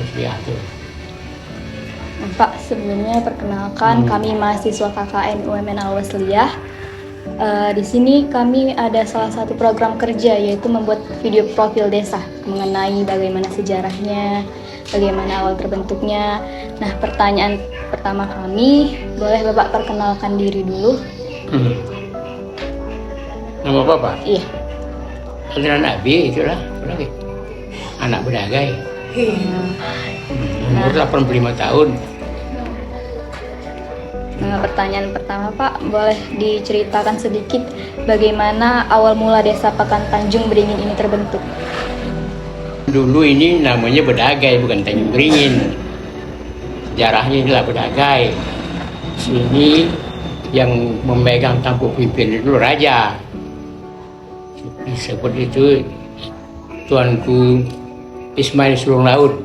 Wasliyah tuh. Pak, sebelumnya perkenalkan kami mahasiswa KKN UMN Al-Wasliyah. Di sini kami ada salah satu program kerja, yaitu membuat video profil desa mengenai bagaimana sejarahnya, bagaimana awal terbentuknya. Nah, pertanyaan pertama kami, boleh Bapak perkenalkan diri dulu? Nama Bapak? Iya. Aliran Abi itulah, lagi anak Bedagai. Umur 85 tahun. Nah, pertanyaan pertama Pak, boleh diceritakan sedikit bagaimana awal mula desa Pakan Tanjung Beringin ini terbentuk? Dulu ini namanya Bedagai, bukan Tanjung Beringin. Sejarahnya inilah Bedagai. Sini yang memegang tampuk pimpin itu raja. Disebut itu Tuanku Ismail Sulung Laut.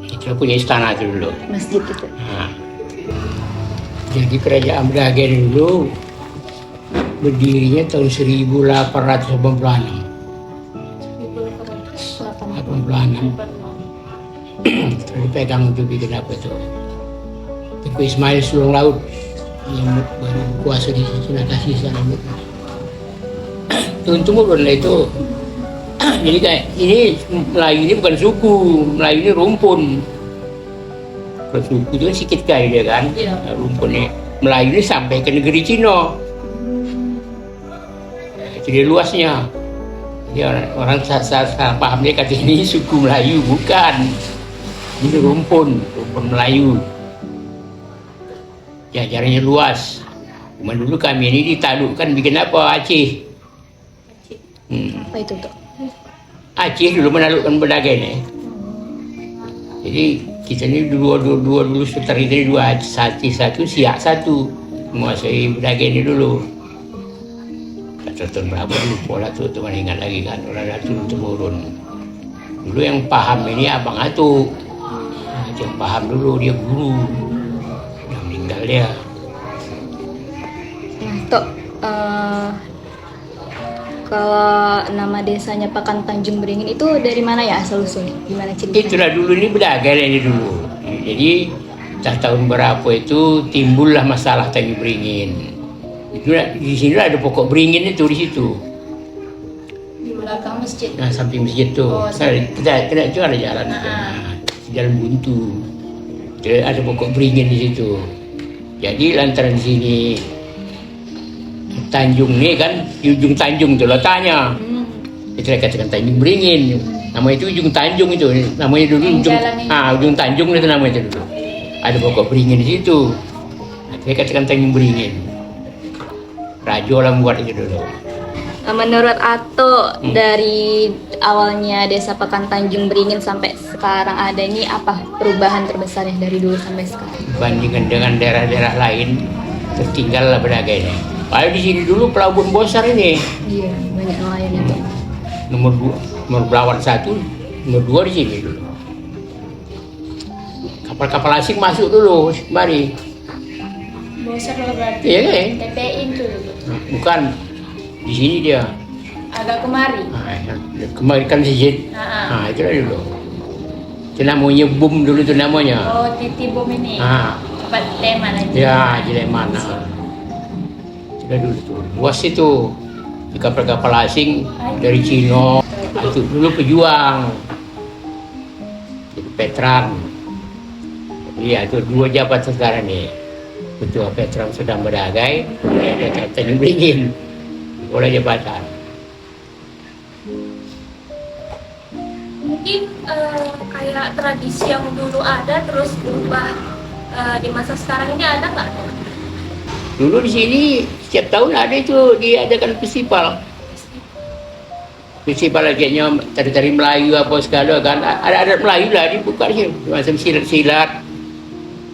Itu punya istana itu dulu. Masjid itu. Nah, jadi kerajaan Bedagai dulu berdirinya tahun 1886. 86. Terus dipegang untuk bikin apa itu? Tuanku Ismail Sulung Laut yang baru kuasa di situ, kasih sana. Turun-temurun lah itu. Jadi kayak ini Melayu ini bukan suku, Melayu ini rumpun. Kalau suku itu kan sikit kali dia kan, rumpun ini. Melayu ini sampai ke negeri Cina. Itu dia luasnya. Dia orang salah paham dia kata ini suku Melayu, bukan. Ini rumpun Melayu. Ya jaraknya luas. Cuma dulu kami ini ditaklukkan bikin apa? Aceh. Apa itu tuh? Aceh dulu menaklukkan Bedagai nih. Jadi kita ini dulu setari ini dua Aceh satu, Siak satu, menguasai Bedagai ini dulu. Tahun berapa dulu pola tuh teman ingat lagi kan, orang turun temurun. Dulu yang paham ini Abang Atuk. Yang paham dulu dia guru. Udah meninggal dia. Nah, Tok, kalau nama desanya Pakan Tanjung Beringin itu dari mana ya asal usulnya? Gimana ceritanya? Itulah dulu ini Bedagai ini dulu. Jadi tahun berapa itu timbullah masalah Tanjung Beringin. Itu di sini ada pokok beringin itu di situ. Di belakang masjid. Nah, samping masjid tuh. Oh, Kita itu ada jalan. Jalan buntu. Itu ada pokok beringin di situ. Jadi lantaran di sini Tanjung nih kan, di ujung Tanjung tuh letaknya. Itu katakan Tanjung Beringin. Nama itu ujung Tanjung itu. Namanya dulu ujung Tanjung itu namanya itu dulu. Ada pokok beringin di situ. Nah, saya katakan Tanjung Beringin. Rajo lah buat itu dulu. Menurut Ato, dari awalnya desa Pakan Tanjung Beringin sampai sekarang ada ini apa perubahan terbesarnya dari dulu sampai sekarang? Bandingkan dengan daerah-daerah lain, tertinggallah Bedagai ini. Padahal di sini dulu pelabuhan besar ini. Iya, banyak nelayan itu. Nomor Belawan 1, nomor 2 di sini dulu. Kapal-kapal asing masuk dulu, mari. Bosar lah berarti. Iya kan? TPI itu dulu. Bukan, di sini dia. Agak kemari. Kemarin kan sejid. Nah, itulah dulu. Itu namanya bom dulu itu namanya. Oh, Titi Bom ini. Tempat Leman aja. Ya, di Leman. Itulah dulu tuh. Luas itu. Di kapal-kapal asing dari Cina. Itu dulu pejuang. Jadi Petran. Iya, itu dua jabatan sekarang nih. Ketua Petran sedang Bedagai, ada Tanjung Beringin. Oleh jabatan. Mungkin kayak tradisi yang dulu ada terus berubah di masa sekarang ini ada nggak? Dulu di sini setiap tahun ada itu diadakan festival. Festival akhirnya tari-tari Melayu apa segala kan. Ada adat Melayu lah dibuka sih, macam silat-silat.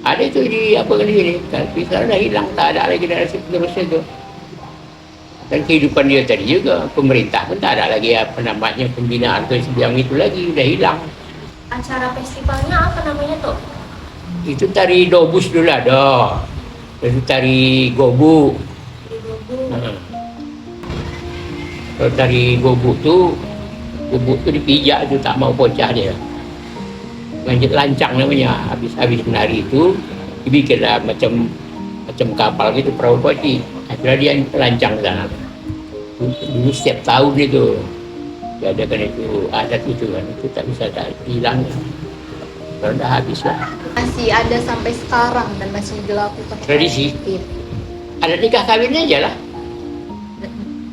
Ada itu di apa kan di sini. Tapi sekarang dah hilang, tak ada lagi dari penerusnya itu. Dan kehidupan dia tadi juga, pemerintah pun tak ada lagi apa namanya pembinaan ke sebidang itu lagi, udah hilang. Acara festivalnya apa namanya tuh? Itu tari dobus dulu ada. Itu tari gobu. Kalau tari gobu tu dipijak tu tak mau pecah dia. Manjat lancang namanya. Habis menari itu dibikinlah macam kapal gitu, perahu poci. Akhirnya dia lancang ke sana. Dulu setiap tahun itu diadakan itu adat itu kan, itu tak bisa hilang. Kalau udah habis lah. Masih ada sampai sekarang dan masih dilakukan. Tradisi. Iya. Ada nikah kawin aja lah.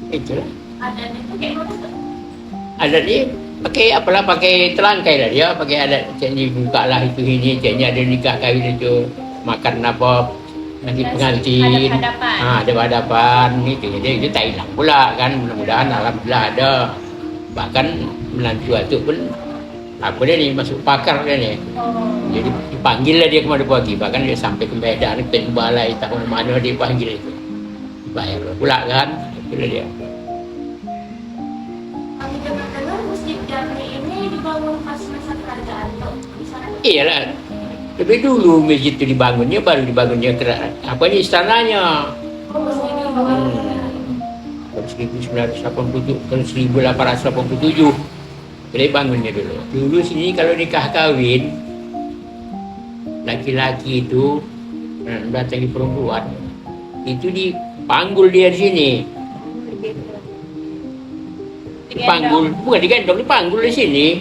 Itulah. Adanya itu kayak mana tuh? Ada nih pakai telangkai lah dia, pakai adat jadi buka lah itu ini, jadi ada nikah kawin itu makan apa nanti pengantin, ada hadapan gitu, jadi itu tak hilang pula kan, mudah-mudahan alhamdulillah ada. Bahkan menantu itu pun apa dia nih masuk pakar dia nih, jadi dipanggil lah dia kemana pagi, bahkan dia sampai ke Medan, ke Balai tahun mana dia panggil itu, dibayar pula kan, itu dia. Kami dengar Masjid Jami ini dibangun pas masa kerajaan tuh di sana. Iyalah, lebih dulu masjid itu dibangunnya, baru dibangunnya apa ini istananya. Oh, masjid ini dibangun. Tahun 1887 jadi bangunnya dulu. Dulu sini kalau nikah kawin laki-laki itu datangi perempuan itu dipanggul dia di sini. Dipanggul, bukan digendong, dipanggul di sini.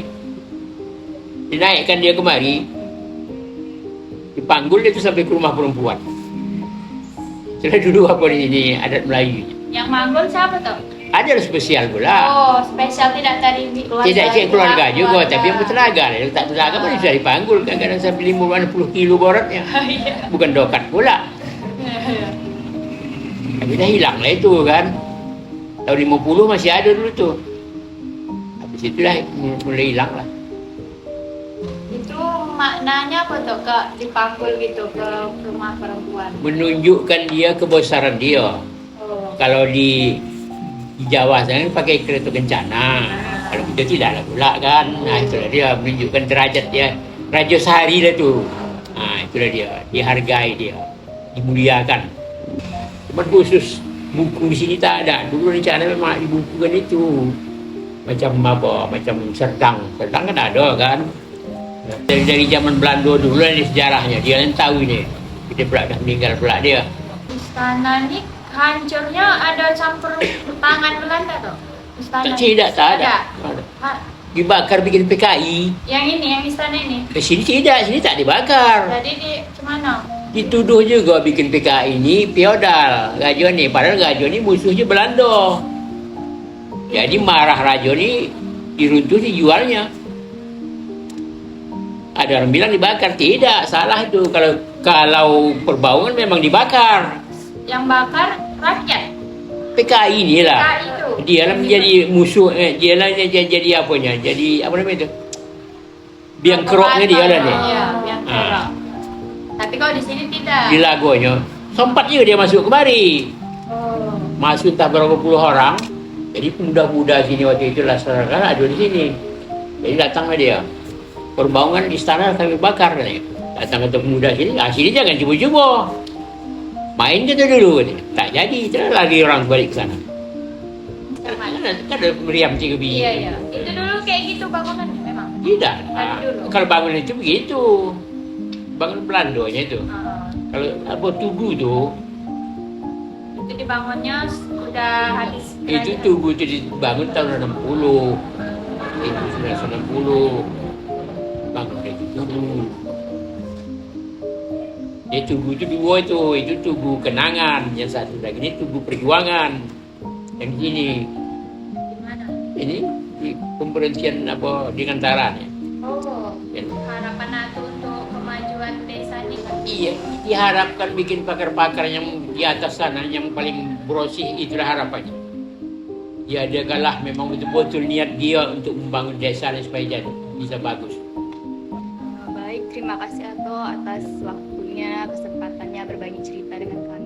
Dinaikkan dia kemari. Dipanggul dia itu sampai ke rumah perempuan. Setelah dulu apa di sini adat Melayu. Yang manggul siapa tuh? Ada spesial pula. Oh, spesial tidak dari keluarga. Tidak cek keluarga juga, tapi yang bertenaga. Yang tak bertenaga pun bisa dipanggul. Kadang-kadang sampai 50 kilo borotnya. Bukan dokat pula. Tapi dah hilang lah itu kan. Tahun 50 masih ada dulu tuh. Habis itulah mulai hilang lah. Itu maknanya apa tuh Kak dipanggul gitu ke rumah perempuan? Menunjukkan dia kebesaran dia. Oh. Kalau di Jawa sana pakai kereta kencana. Kalau kita tidak lah pula kan. Nah itulah dia menunjukkan derajat dia. Raja sehari lah tu. Nah itulah dia. Dihargai dia. Dimuliakan. Cuma khusus buku di sini tak ada. Dulu rencana memang dibukukan itu. Macam apa? Macam Serdang. Serdang kan ada kan. Dari zaman Belanda dulu lah ini sejarahnya. Dia yang tahu ini. Kita pula dah meninggal pula dia. Istana ini hancurnya ada campur tangan Belanda tuh? Istana Tidak, tak ada. Dibakar bikin PKI. Yang ini, yang istana ini? Ke sini tidak, sini tak dibakar. Jadi di mana? Dituduh juga bikin PKI ini feodal, Raja ni. Padahal Raja ni musuhnya Belanda. Jadi marah Raja ni, diruntuh dijualnya. Ada orang bilang dibakar, tidak, salah itu. Kalau Perbaungan memang dibakar. Yang bakar rakyat. PKI ni lah. PKI itu. Dia lah menjadi musuh, dia lah jadi apanya? Jadi apa namanya itu? Biang keroknya dia lah ni. Iya, biang kerok. Tapi kalau di sini tidak. Di Lagonya sempat juga dia masuk kemari. Oh. Masuk entah berapa puluh orang. Jadi pemuda-pemuda sini waktu itu laksanakan ada di sini. Jadi datanglah dia. Perbaungan istana kami bakar katanya. Datang ke pemuda sini, sini jangan cuba-cuba. Main kita dulu, tak jadi, terus lagi orang balik ke sana. Kan ada meriam 3 biji. Iya, iya. Itu dulu kayak gitu bangunan memang. Tidak. Dari dulu. Kalau bangun itu begitu. Bangun Belandanya itu. Kalau apa Tugu tuh, Itu dibangunnya udah habis. itu Tugu itu dibangun tahun 60. Itu sudah 60. Bangun dari Tugu. Dia Tugu itu dua itu Tugu Kenangan, yang satu lagi ini Tugu Perjuangan. Yang ini, ini di pemberhentian apa di Ngantaran ya. Oh, harapan aku untuk kemajuan desa ini kan? Iya, diharapkan bikin pakar-pakar yang di atas sana yang paling bersih, itulah harapannya. Ya dia galah memang betul-betul niat dia untuk membangun desa ini supaya jadi bisa bagus. Baik, terima kasih Ato atas waktunya, kesempatannya berbagi cerita dengan kami.